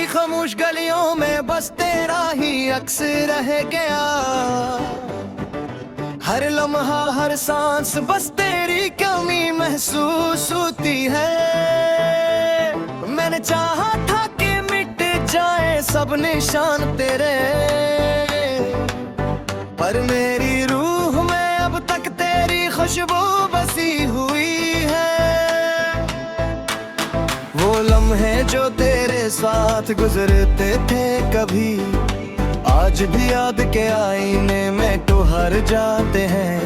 तेरी खामोश गलियों में बस तेरा ही अक्स रह गया। हर लम्हा हर सांस बस तेरी कमी महसूस होती है। मैंने चाहा था कि मिट जाए सब निशान तेरे, पर मेरी रूह में अब तक तेरी खुशबू बसी हुई है। वो लम्हे जो तेरे साथ गुजरते थे कभी, आज भी याद के आईने में तो हर जाते हैं।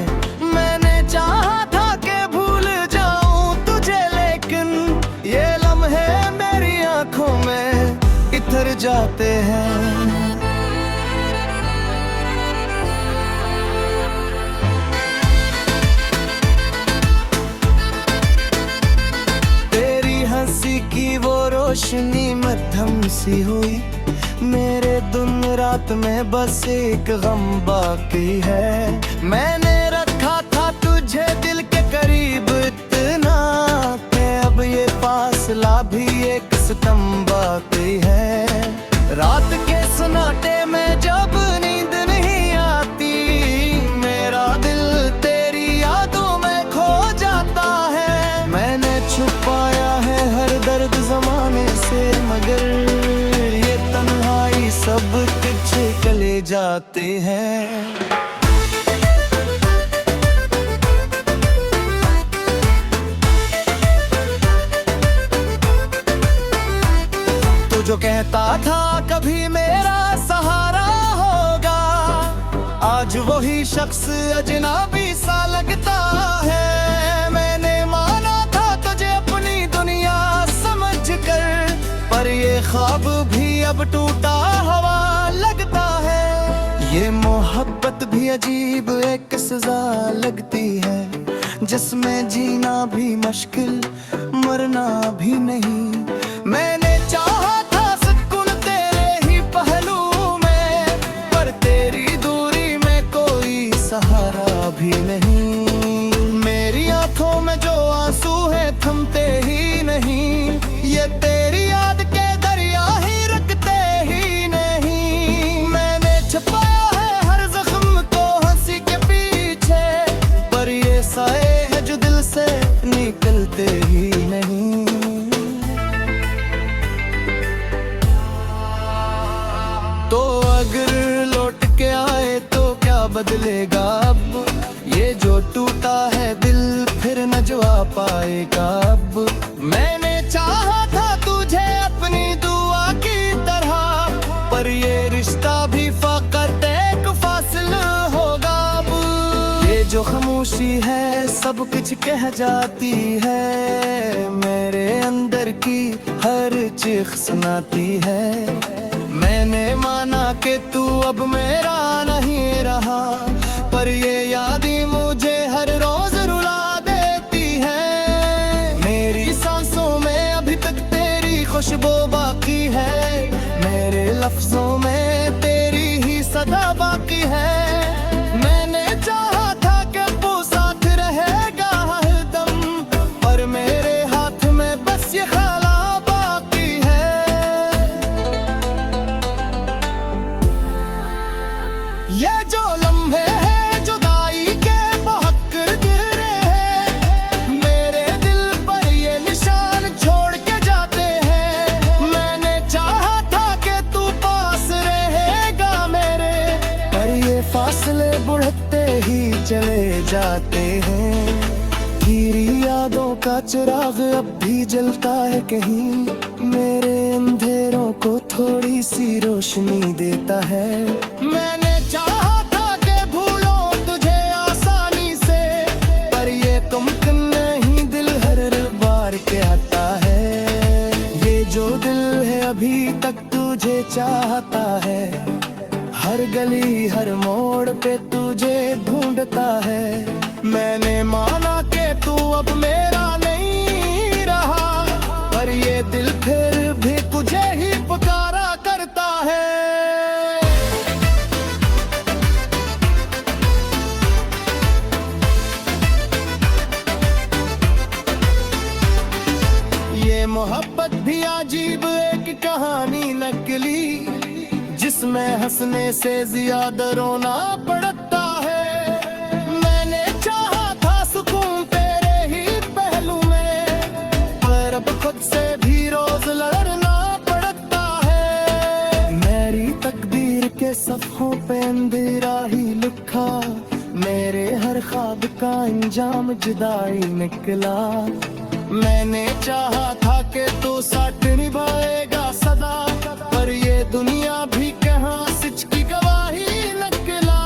मैंने चाहा था कि भूल जाऊं तुझे, लेकिन ये लम्हे मेरी आंखों में इतर जाते हैं। की वो रोशनी मध्यम सी हुई, मेरे दिन रात में बस एक गम बाकी है। मैंने रखा था तुझे दिल के करीब इतना कि अब ये फासला भी एक सितम बाकी है। रात के सन्नाटे में जब नींद नहीं आती, मेरा दिल तेरी यादों में खो जाता है। मैंने छुपाया है हर दर्द ज़माने से, मगर ये तन्हाई सब पीछे चले जाते हैं। तू जो कहता था कभी मेरा सहारा होगा, आज वही शख्स अजनबी सा लगता है। मैंने माना था तुझे अपनी दुनिया समझ कर, पर ये ख्वाब भी अब टूटा हुआ लगता है। ये मोहब्बत भी अजीब एक सजा लगती है, जिसमें जीना भी मुश्किल मरना भी नहीं। मैंने चाहा था सुकून तेरे ही पहलू में, पर तेरी दूरी में कोई सहारा भी नहीं। मेरी आंखों में जो आंसू है थमते ही नहीं, ये तेरी याद के दरिया ही रुकते ही नहीं। मैंने छुपाया है हर जख्म को हंसी के पीछे, पर ये साए है जो दिल से निकलते ही नहीं। तो अगर लौट के आए तो क्या बदलेगा अब, ये जो टूटा है दिल फिर न जो आ पाएगा अब। मैंने चाहा था तुझे अपनी दुआ की तरह, पर ये रिश्ता भी फकत एक फासला होगा अब। ये जो खामोशी है सब कुछ कह जाती है, मेरे अंदर की हर चीख सुनाती है। मैंने माना कि तू अब मेरा नहीं रहा, पर ये यादें मुझे हर रोज रुला देती है। मेरी सांसों में अभी तक तेरी खुशबू बाकी है, मेरे लफ्जों में तेरी ही सदा बाकी है। मैंने चाहा था कि वो साथ रहेगा हरदम, पर मेरे हाथ में बस ये ख्याला बाकी है। ये जो लम्हे हैं जुदाई के बहक गिरे हैं, मेरे दिल पर ये निशान छोड़ के जाते हैं। मैंने चाहा था कि तू पास रहेगा मेरे, पर ये फासले बढ़ते ही चले जाते हैं। तेरी यादों का चिराग अब भी जलता है कहीं, मेरे अंधेरों को थोड़ी सी रोशनी देता है। मैंने चाहा था कि भूलो तुझे आसानी से, पर ये मुमकिन नहीं, दिल हर बार के आता है। ये जो दिल है अभी तक तुझे चाहता है, हर गली हर मोड़ पे तुझे ढूंढता है। मैंने माना कि तू अब मेरा नहीं रहा, पर ये दिल फिर भी तुझे ही पुकारा करता है। ये मोहब्बत भी अजीब एक कहानी नकली, जिसमें हंसने से ज्यादा रोना पड़ता है। मैंने चाहा था सुकून तेरे ही पहलू में, पर अब खुद से भी रोज लड़ना पड़ता है। मेरी तकदीर के सफ़ों पे अंधेरा ही लिखा, मेरे हर ख्वाब का अंजाम जुदाई निकला। मैंने चाहा था कि तू साथ निभाएगा सदा, पर ये दुनिया भी कहाँ सच की गवाही निकला।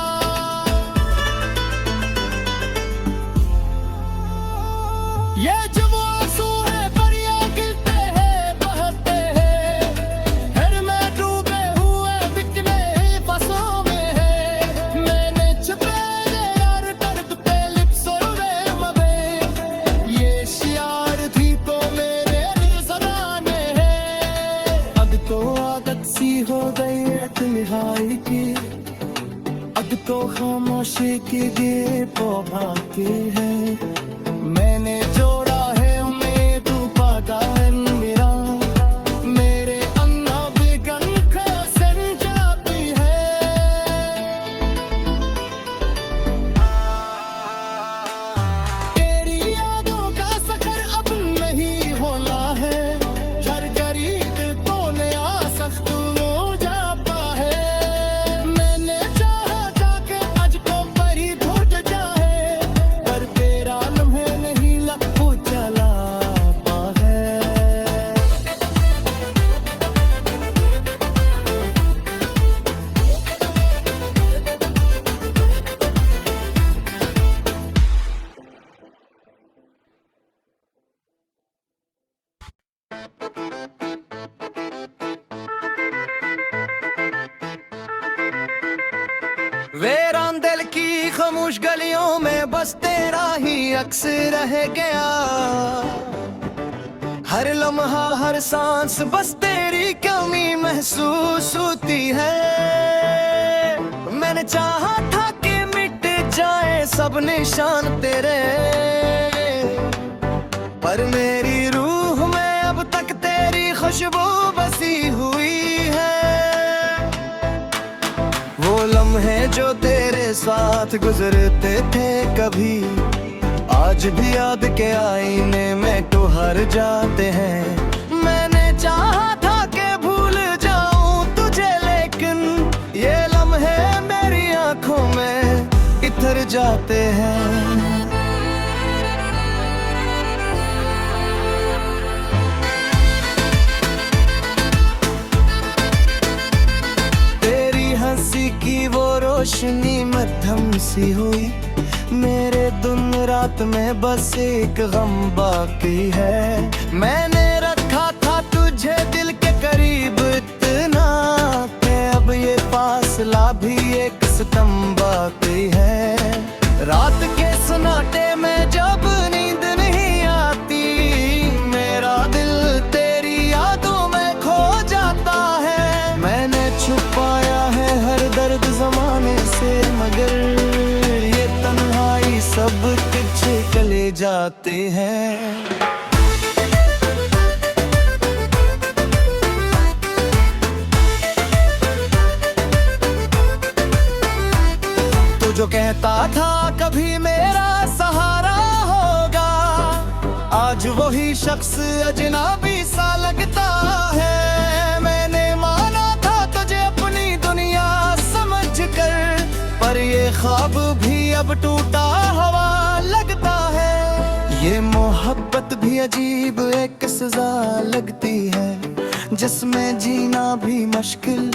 ये जो आंसू है परिया गिरते हैं बहते हैं, हर में डूबे हुए बिकने ही बसों में है। मैंने छुपे यार दर्द पे लिप्स और मबे, ये शियार थी तो मेरे ज़माने है। अब तो आदत सी हो गई है तन्हाई की, अब तो खामोशी की ये पौधा की है। मैंने जोड़ा है उम्मीद पाता है मेरा, मेरे अन्ना बिगन का संजाती है। तेरी यादों का सफर अब नहीं होना है, घर गरीब तो नया सख्त हो जाता है। मैंने चाहा था कि आज को परी घुट जाए, पर तेरा लम्हे नहीं लपू चला पा है। वीरान दिल की खामोश गलियों में बस तेरा ही अक्स रह गया। हर लम्हा हर सांस बस तेरी कमी महसूस होती है। मैंने चाहा था कि मिट जाए सब निशान तेरे, पर मेरी रूह में अब तक तेरी खुशबू बसी हुई है। वो लम्हे जो तेरे साथ गुजरते थे कभी, आज भी याद के आईने में तो हर जाते हैं। मैंने चाहा था कि भूल जाऊं तुझे, लेकिन ये लम्हे मेरी आंखों में इतर जाते हैं। हंसी की वो रोशनी मध्यम सी हुई, मेरे दिन रात में बस एक गम बाकी है। मैंने रखा था तुझे दिल के करीब इतना कि अब ये फासला भी एक सितम बाकी है। रात के सन्नाटे में जब नींद नहीं आती, मेरा दिल तेरी यादों में खो जाता है। मैंने छुपाया है हर दर्द ज़माने से, मगर ये तन्हाई सब पीछे चले जाते हैं। तू जो कहता था कभी मेरा सहारा होगा, आज वही शख्स अजनबी सा लगता है। मैंने माना था तुझे अपनी दुनिया समझ कर, पर ये ख्वाब भी अब टूटा हुआ लगता है। ये मोहब्बत भी अजीब एक सजा लगती है, जिसमें जीना भी मुश्किल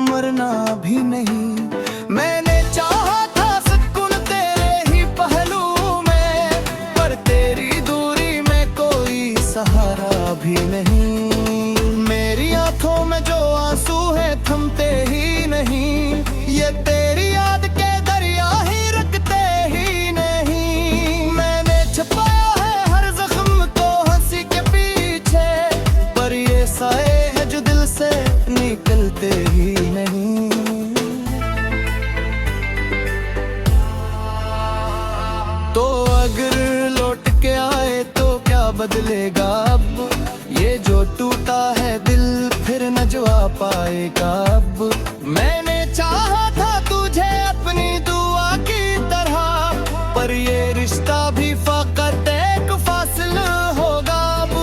मरना भी नहीं। मैंने चाहा था सुकून तेरे ही पहलू में, पर तेरी दूरी में कोई सहारा भी नहीं। मेरी आंखों में जो आंसू है थमते ही नहीं, ये तेरी याद के दरिया ही रुकते ही नहीं। मैंने छुपाया है हर जख्म को हंसी के पीछे, पर ये साए है जो दिल से निकलते ही नहीं। तो अगर लौट के आए तो क्या बदलेगा अब, ये जो टूटा है दिल फिर न जो आ पाएगा अब। मैंने चाहा था तुझे अपनी दुआ की तरह, पर ये रिश्ता भी फकत एक फासला होगा अब।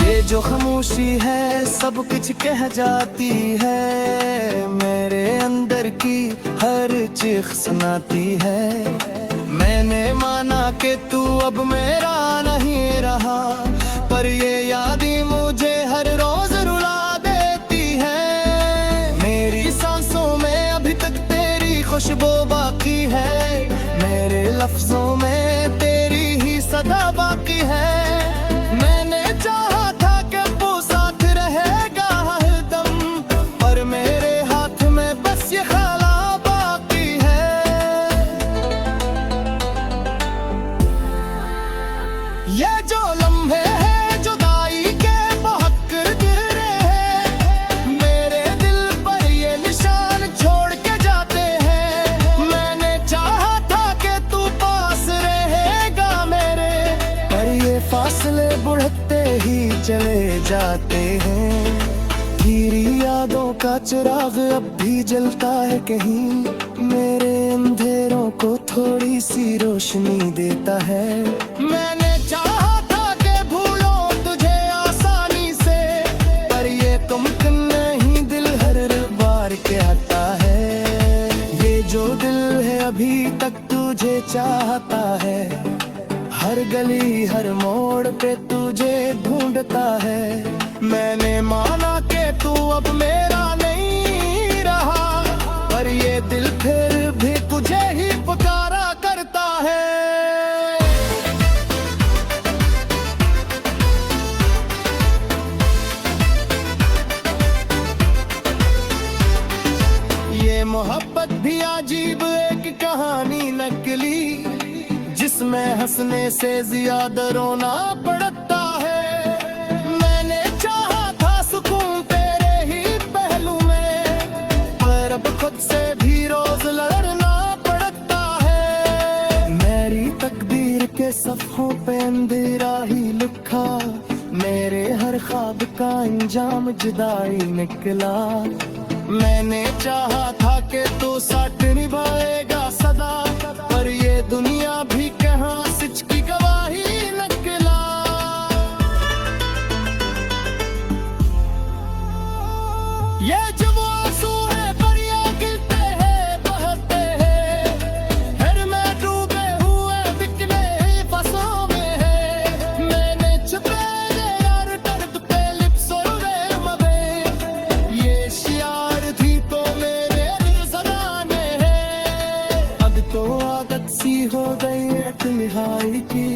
ये जो खामोशी है सब कुछ कह जाती है, मेरे अंदर की हर चीख सुनाती है। मैंने माना कि तू अब मेरा नहीं रहा, पर ये यादें मुझे हर रोज रुला देती है। मेरी सांसों में अभी तक तेरी खुशबू बाकी है, मेरे लफ्जों में तेरी ही सदा बाकी है। मैंने चाहा था कि वो साथ रहेगा हरदम, पर मेरे हाथ में बस ये ख्याला बाकी है। ये जो लम्हे हैं जुदाई के बहुत गिरे हैं, मेरे दिल पर ये निशान छोड़ के जाते हैं। मैंने चाहा था कि तू पास रहेगा मेरे, पर ये फासले बढ़ते ही चले जाते हैं। धीरी यादों का चिराग अब भी जलता है कहीं, मेरे अंधेरों को थोड़ी सी रोशनी देता है। मैंने चाहा था कि भूलो तुझे आसानी से, पर ये मुमकिन नहीं, दिल हर बार कहता है। ये जो दिल है अभी तक तुझे चाहता है, हर गली हर मोड़ पे तुझे ढूंढता है। मैंने माना कि तू अब मेरा नहीं रहा, पर ये दिल फिर भी तुझे ही पुकारा करता है। ये मोहब्बत भी अजीब एक कहानी नकली, जिसमें हंसने से ज्यादा रोना पड़ता है। मैंने चाहा था सुकून तेरे ही पहलू में, पर अब खुद से भी रोज लड़ना पड़ता है। मेरी तकदीर के सफ़ों पे अंधेरा ही लिखा, मेरे हर ख्वाब का अंजाम जुदाई निकला। मैंने चाहा था कि तू साथ निभाएगा सदा, पर ये दुनिया भी कहाँ सच की गवाही निकला। ये जो आंसू है परियां गिरते हैं बहते हैं, फिर मैं डूबे हुए बिकने ही फंसों में है। मैंने छुपे यार दर्द पे लिप्स और मबे, ये शियार थी तो मेरे दिल जनाने हैं। अब तो आदत सी हो गई है तन्हाई की,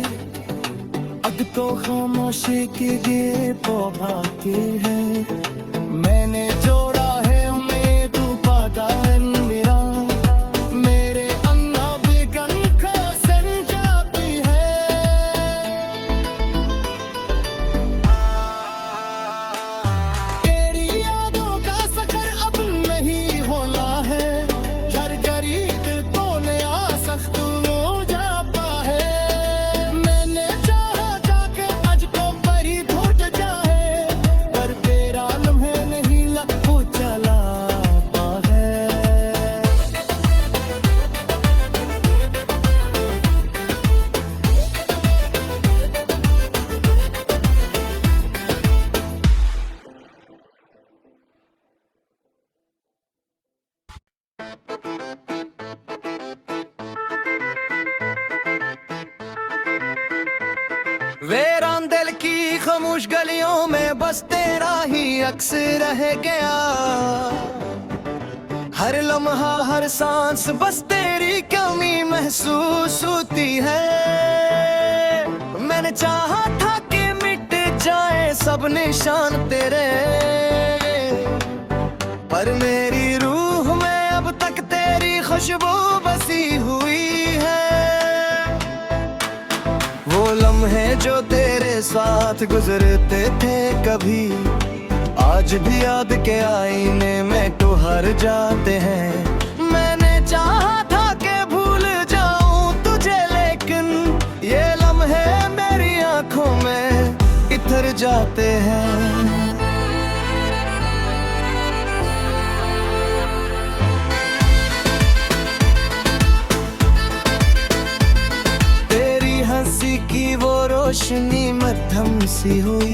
अब तो खामोशी की ये पौधा की है। मैंने जोड़ा है उम्मीद पाता है मेरा, मेरे अन्ना बिगन का सन जाती है। तेरी यादों का सफर अब नहीं होना है, घर गरीब तो नया सख्त हो जाता है। मैंने चाहा था कि आज को परी टूट जाए, पर तेरा लम्हे नहीं लखों चला पा है। वीरान दिल की खामोश गलियों में बस तेरा ही अक्स रह गया, हर लम्हा हर सांस बस तेरी कमी महसूस होती है। मैंने चाहा था कि मिट जाए सब निशान तेरे, पर मेरी रूह में अब तक तेरी खुशबू बसी हुई है। वो लम्हे जो तेरे साथ गुजरते थे कभी, आज भी याद के आईने में तो हर जाते हैं। मैंने चाहा था कि भूल जाऊं तुझे, लेकिन ये लम्हे मेरी आंखों में इतर जाते हैं। रोशनी मध्यम सी हुई,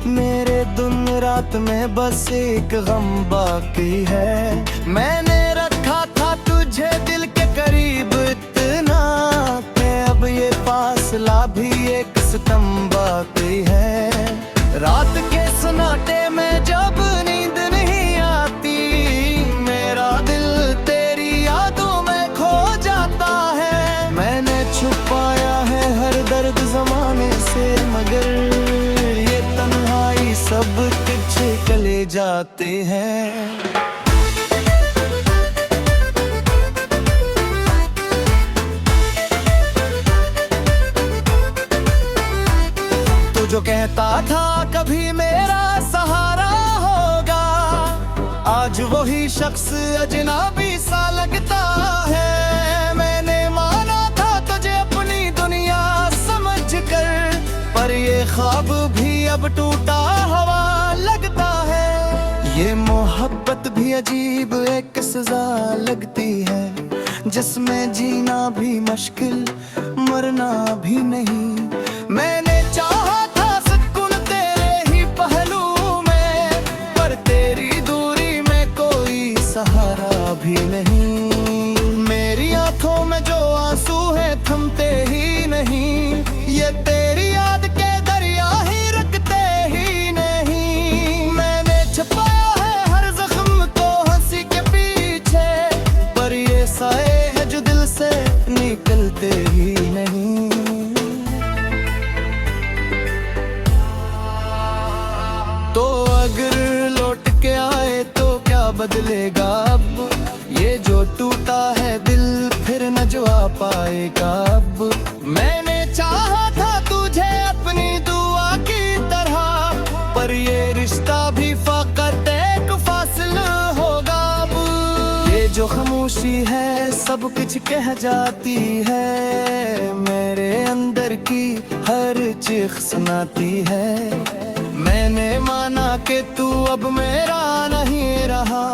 मेरे दिन रात में बस एक गम बाकी है। मैंने रखा था तुझे दिल के करीब इतना कि अब ये फासला भी एक सितम बाकी है। रात के सन्नाटे में जब नींद नहीं आती, मेरा दिल तेरी यादों में खो जाता है। मैंने छुपाया है हर दर्द जमाने से, मगर ये तन्हाई सब पीछे चले जाते हैं। जो कहता था कभी मेरा सहारा होगा, आज वही शख्स अजनबी सा लगता है। मैंने माना था तुझे अपनी दुनिया समझकर, पर ये ख्वाब भी अब टूटा हुआ लगता है। ये मोहब्बत भी अजीब एक सजा लगती है, जिसमें जीना भी मुश्किल मरना भी नहीं। मैंने चाहा सहारा भी नहीं। मेरी आंखों में जो आंसू है थमते ही नहीं, ये तेरी याद के दरिया ही रखते ही नहीं। मैंने छुपाया है हर जख्म को हंसी के पीछे, पर ये साए है जो दिल से निकलते ही नहीं। तो अगर लौट के आए तो क्या बदलेगा अब, ये जो टूटा है दिल फिर न जो आ पाएगा अब। मैंने चाहा था तुझे अपनी दुआ की तरह, पर ये रिश्ता भी फकत एक फासला होगा अब। ये जो खामोशी है सब कुछ कह जाती है, मेरे अंदर की हर चीख सुनाती है। मैंने माना कि तू अब मेरा नहीं रहा,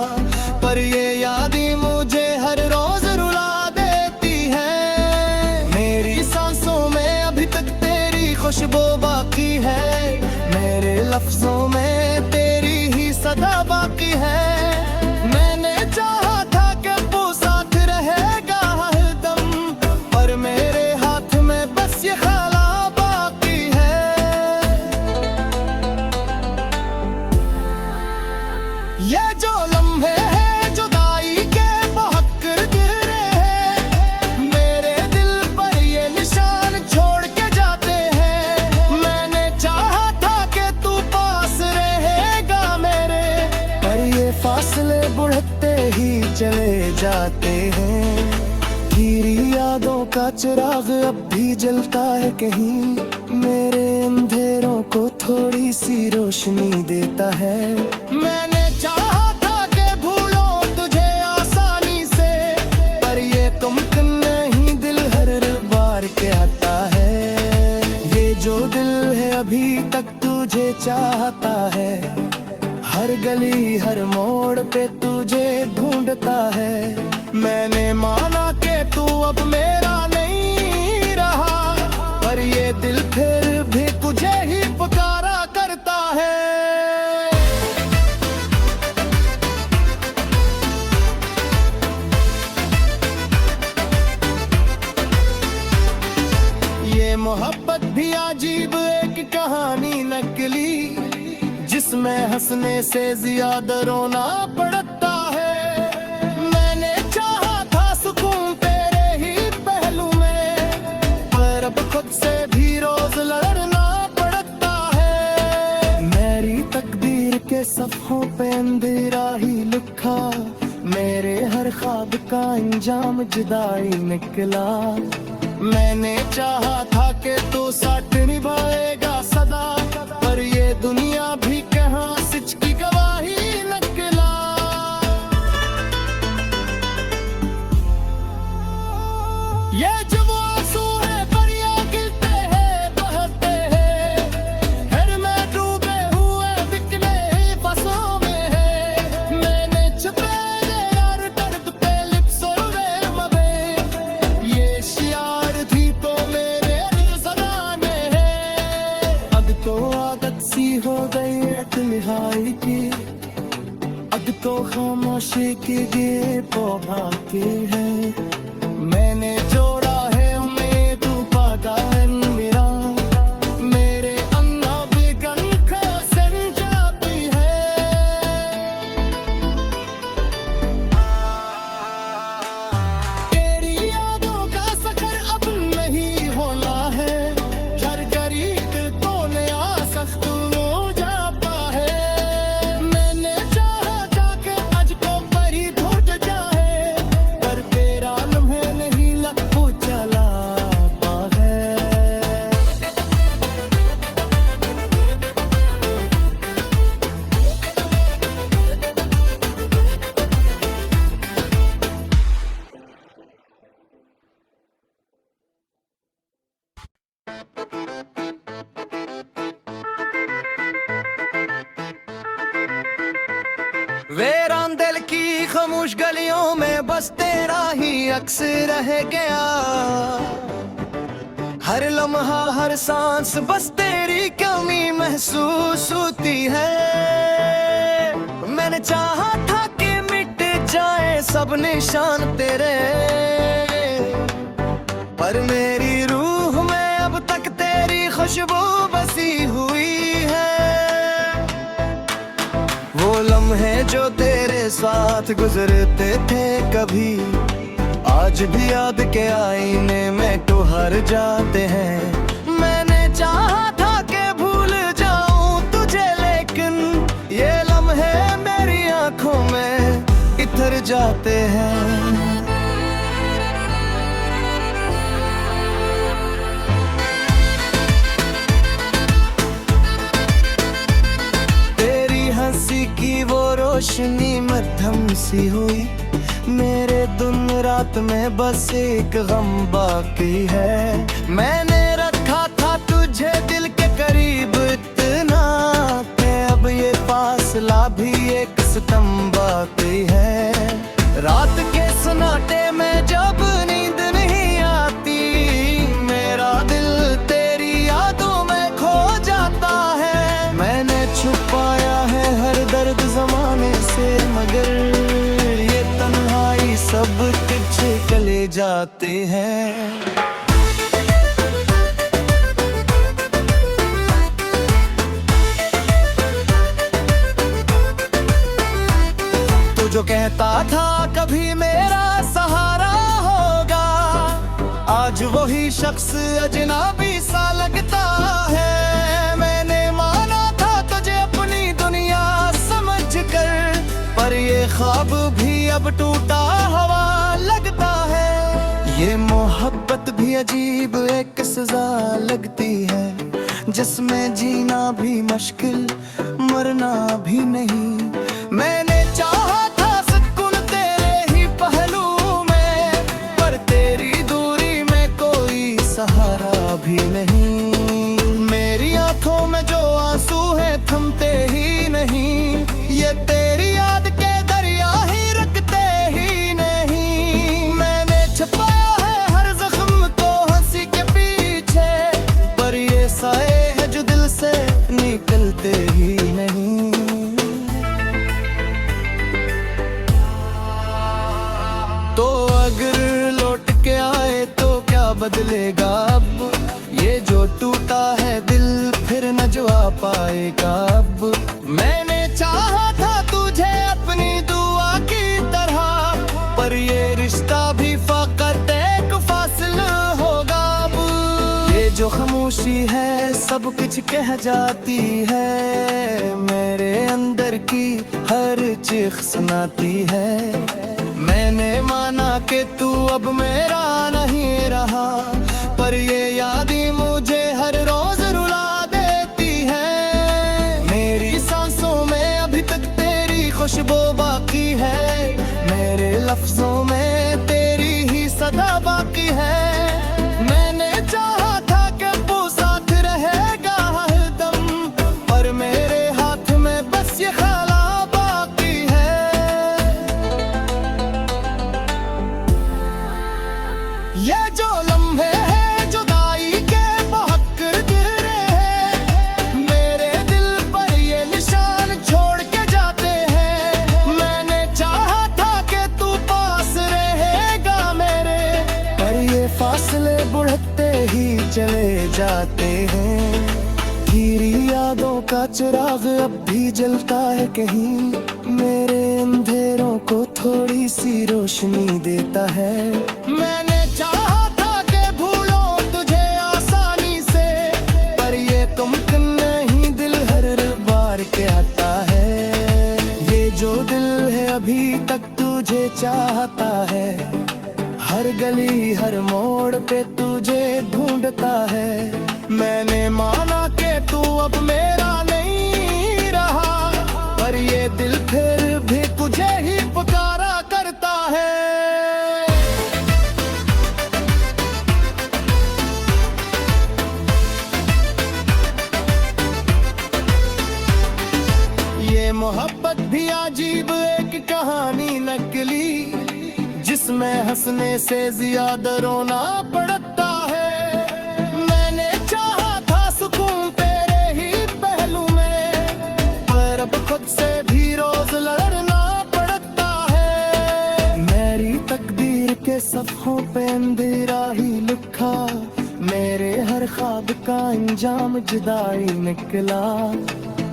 पर ये यादें मुझे हर रोज रुला देती है। मेरी सांसों में अभी तक तेरी खुशबू बाकी है, मेरे लफ्जों में तेरी ही सदा बाकी है। मैंने चाहा था कि वो साथ रहेगा हरदम, पर मेरे हाथ में बस ये ख्याल बाकी है। ये जो लम्हे हैं जुदाई के बहक गिरे हैं, मेरे दिल पर ये निशान छोड़ के जाते हैं। मैंने चाहा था कि तू पास रहेगा मेरे, पर ये फासले बढ़ते ही चले जाते हैं। तेरी यादों का चिराग अब भी जलता है कहीं, मेरे अंधेरों को थोड़ी सी रोशनी देता है। मैंने चाहा था कि भूलो तुझे आसानी से, पर ये मुमकिन नहीं, दिल हर बार के आता है। ये जो दिल है अभी तक तुझे चाहता है, हर गली हर मोड़ पे तुझे ढूंढता है। मैंने माना कि तू अब मेरा नहीं रहा, पर ये दिल फिर भी तुझे ही पुकारा करता है। मोहब्बत भी अजीब एक कहानी नकली, जिसमें हंसने से ज्यादा रोना पड़ता है। मैंने चाहा था सुकून तेरे ही पहलू में, पर अब खुद से भी रोज लड़ना पड़ता है। मेरी तकदीर के सफ़ों पे अंधेरा ही लिखा, मेरे हर ख्वाब का अंजाम जुदाई निकला। मैंने चाहा था कि तू साथ निभाएगा सदा, पर ये दुनिया भी कहाँ सच की गवाही निकला। ये जो आंसू है परिया गिरते हैं बहते हैं, हर में डूबे हुए बिकने ही फंसों में है। मैंने छुपे यार दर्द पे लिप्स और मबे, ये शियार थी तो मेरे सदा में है। तो खामोशी की दिए पौधाती है। मैंने जोड़ा है उम्मीदों का दामन मेरा, मेरे अन्ना बिगन को सन जाती है। तेरी यादों का सफर अब नहीं होना है, घर गरीब तो नया सख्त हो जाता है। मैंने चाहा था कि आज को परी घुट जाए, पर तेरा लम्हे नहीं लग वो चला है। वीरान दिल की खामोश गलियों में बस तेरा ही अक्स रह गया। हर लम्हा हर सांस बस तेरी कमी महसूस होती है। मैंने चाहा था कि मिट जाए सब निशान तेरे, पर मेरी रूह में अब तक तेरी खुशबू बसी हुई है। वो लम्हे जो तेरे साथ गुजरते थे कभी, आज भी याद के आईने में तो हर जाते हैं। मैंने चाहा था कि भूल जाऊं तुझे, लेकिन ये लम्हे मेरी आंखों में इतर जाते हैं। हंसी की वो रोशनी मध्यम सी हुई, मेरे दिन रात में बस एक गम बाकी है। मैंने रखा था तुझे दिल के करीब इतना कि अब ये फासला भी एक सितम बाकी है। रात के सन्नाटे में जब नींद नहीं आती, मेरा दिल तेरी यादों में खो जाता है। मैंने छुपाया है हर दर्द जमाने से, मगर ये तन्हाई सब तुझे चले जाते हैं। तू जो कहता था कभी मेरा सहारा होगा, आज वही शख्स अजनबी सा लगता है। मैंने माना था तुझे अपनी दुनिया समझ कर, पर ये ख्वाब भी अब टूटा हुआ लगता है। ये मोहब्बत भी अजीब एक सजा लगती है, जिसमें जीना भी मुश्किल मरना भी नहीं। मैंने चाहा था सुकून तेरे ही पहलू में, पर तेरी दूरी में कोई सहारा भी नहीं। मेरी आंखों में जो आंसू है थमते ही नहीं, ये तेरी याद के दरिया ही रखते ही नहीं। मैंने छुपाया है हर जख्म को हंसी के पीछे, पर ये साए है जो दिल से निकलते ही नहीं। तो अगर लौट के आए तो क्या बदलेगा अब, ये जो टूटा है दिल फिर न जो आ पाएगा अब। मैंने चाहा था तुझे अपनी दुआ की तरह, पर ये रिश्ता भी फकत एक फासला होगा अब। ये जो खामोशी है सब कुछ कह जाती है, मेरे अंदर की हर चीख सुनाती है। मैंने माना कि तू अब मेरा नहीं रहा, पर ये यादें मुझे हर रोज रुला देती है। मेरी सांसों में अभी तक तेरी खुशबू बाकी है, मेरे लफ्जों में तेरी ही सदा बाकी है। मैंने चाहा था कि वो साथ रहेगा हरदम, पर मेरे हाथ में बस ये ख्याला बाकी है। ये जो लम्हे हैं जुदाई के बहक गिरे हैं, मेरे दिल पर ये निशान छोड़ के जाते हैं। मैंने चले जाते हैं। धीरी यादों का चिराग अब भी जलता है कहीं, मेरे अंधेरों को थोड़ी सी रोशनी देता है। मैंने चाहा था कि भूलो तुझे आसानी से, पर ये मुमकिन नहीं, दिल हर बार के आता है। ये जो दिल है अभी तक तुझे चाहता है, हर गली हर मोड़ पे तुझे ढूंढता है। मैंने माना कि तू अब मेरा नहीं रहा, पर ये दिल फिर भी तुझे ही पुकारा करता है। ये मोहब्बत भी अजीब एक कहानी नकली, जिसमें हंसने से ज्यादा रोना पड़ता है। मैंने चाहा था सुकून तेरे ही पहलू में, पर अब खुद से भी रोज लड़ना पड़ता है। मेरी तकदीर के सफ़ों पे अंधेरा ही लिखा, मेरे हर ख्वाब का अंजाम जुदाई निकला।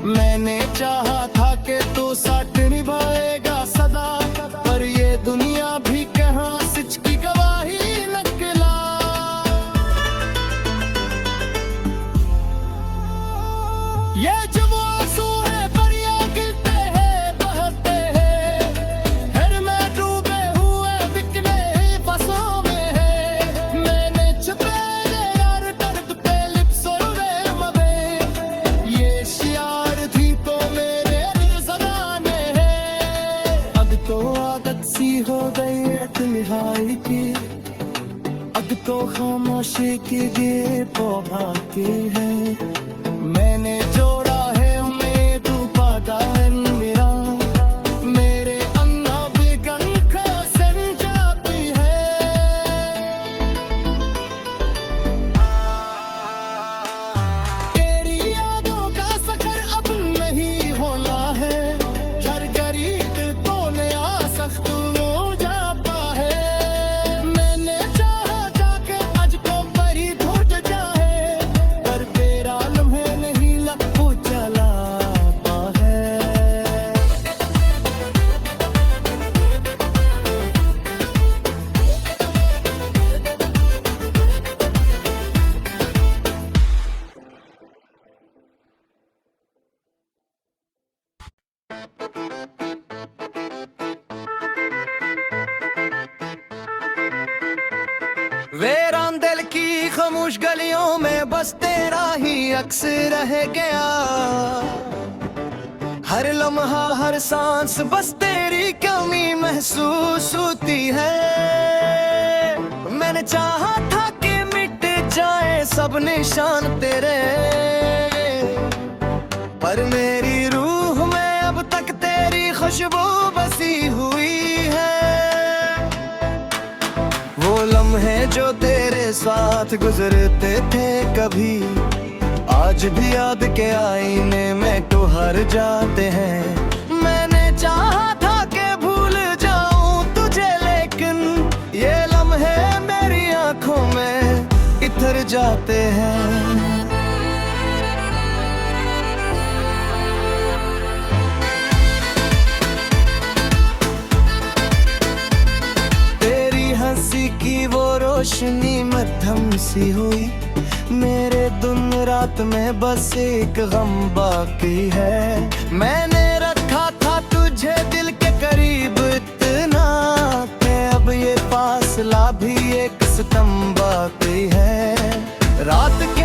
मैंने चाहा था कि तू साथ निभाएगा सदा, पर ये दुनिया भी कहाँ सच की गवाही निकला। ये जब आंसू है दरिया गिरते हैं बहते हैं, हर में डूबे हुए बिकने ही बसों में है। मैंने छुपे यार दर्द पे लिप्स और मबे, ये शियार थी तो मेरे ज़माने है। अब तो आदत सी हो गई है तन्हाई की, अब तो खामोशी की ये पौधा की है। मैंने जोड़ा है उम्मीद पाता है मेरा, मेरे अन्ना भी गंखा सर जाती है। तेरी यादों का सफर अब नहीं होना है, घर गरीब तो नया सख्त हो जाता है। मैंने चाहा था कि आज को बड़ी टूट जाए, पर तेरा लम्हे नहीं लपू चलाता है। वीरान दिल की खामोश गलियों में बस तेरा ही अक्स रह गया, हर लम्हा हर सांस बस तेरी कमी महसूस होती है। मैंने चाहा था कि मिट जाए सब निशान तेरे, पर मेरी रूह में अब तक तेरी खुशबू बसी हुई है। वो लम्हे जो तेरे साथ गुजरते थे कभी, आज भी याद के आईने में तो हर जाते हैं। मैंने चाहा था कि भूल जाऊं तुझे, लेकिन ये लम्हे मेरी आंखों में इतर जाते हैं। हंसी की वो रोशनी मध्यम सी हुई, मेरे दिन रात में बस एक गम बाकी है। मैंने रखा था तुझे दिल के करीब इतना कि अब ये फासला भी एक सितम बाकी है। रात के